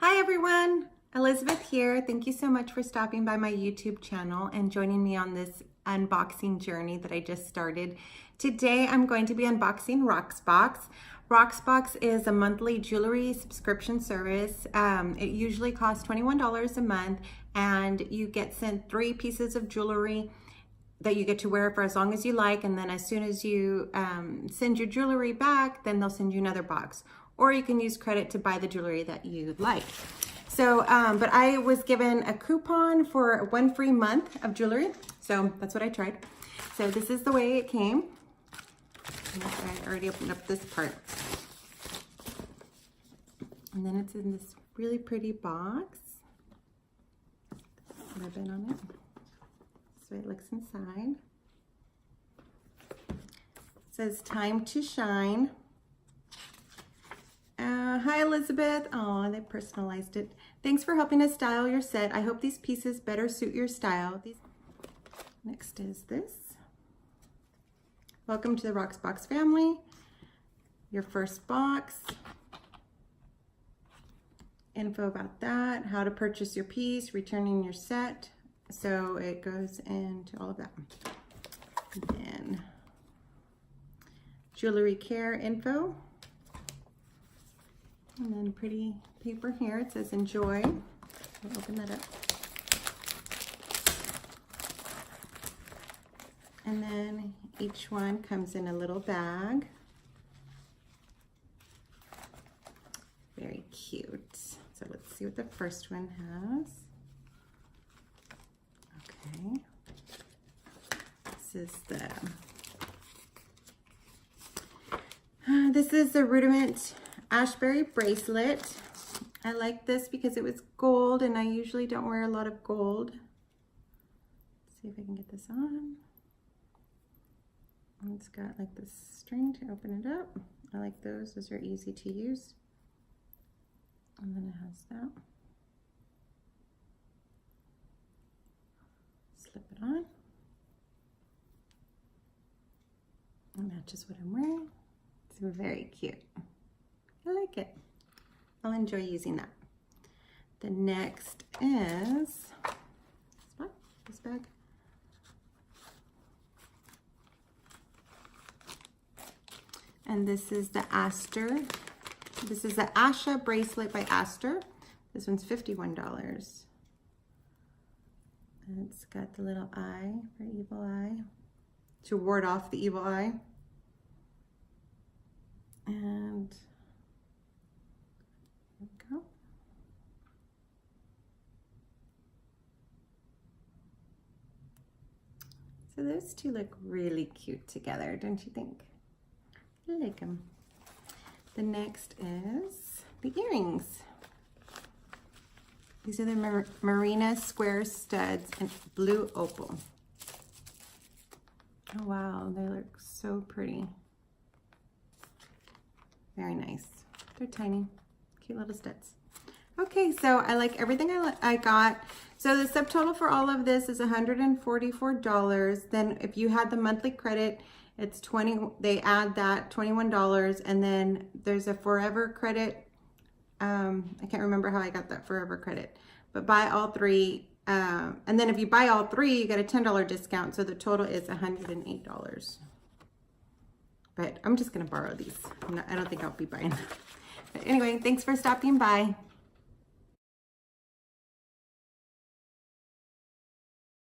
Hi everyone, Elizabeth here. Thank you so much for stopping by my YouTube channel and joining me on this unboxing journey that I just started. Today I'm going to be unboxing Rocksbox. Rocksbox is a monthly jewelry subscription service. It usually costs $21 a month and you get sent 3 pieces of jewelry that you get to wear for as long as you like, and then as soon as you send your jewelry back, then they'll send you another box. Or you can use credit to buy the jewelry that you like. So, but I was given a coupon for 1 free month of jewelry, so that's what I tried. So this is the way it came. I already opened up this part. And then it's in this really pretty box. Ribbon on it. So it looks inside. It says time to shine. Hi Elizabeth. Oh, they personalized it. Thanks for helping us style your set. I hope these pieces better suit your style. Next is this. Welcome to the Rocksbox family. Your first box. Info about that. How to purchase your piece. Returning your set. So it goes into all of that. And then jewelry care info. And then pretty paper here. It says enjoy. I'll open that up. And then each one comes in a little bag. Very cute. So let's see what the first one has. Okay. This is the Rudiment Ashbury bracelet. I like this because it was gold and I usually don't wear a lot of gold. Let's see if I can get this on. It's got like this string to open it up. I like those. Those are easy to use. And then it has that. Slip it on. It matches what I'm wearing. It's very cute. I like it. I'll enjoy using that. The next is this bag. And this is the Aster. This is the Asha bracelet by Aster. This one's $51. And it's got the little eye for evil eye to ward off the evil eye. And there we go. So those two look really cute together, don't you think? I like them. The next is the earrings. These are the Marina square studs and blue opal. Oh wow, they look so pretty. Very nice. They're tiny, cute little studs. Okay, so I like everything I got. So the subtotal for all of this is $144. Then if you had the monthly credit, it's they add that $21, and then there's a forever credit. I can't remember how I got that forever credit, but buy all 3. And then if you buy all 3, you get a $10 discount. So the total is $108. But I'm just gonna borrow these. I don't think I'll be buying them. But anyway, thanks for stopping by.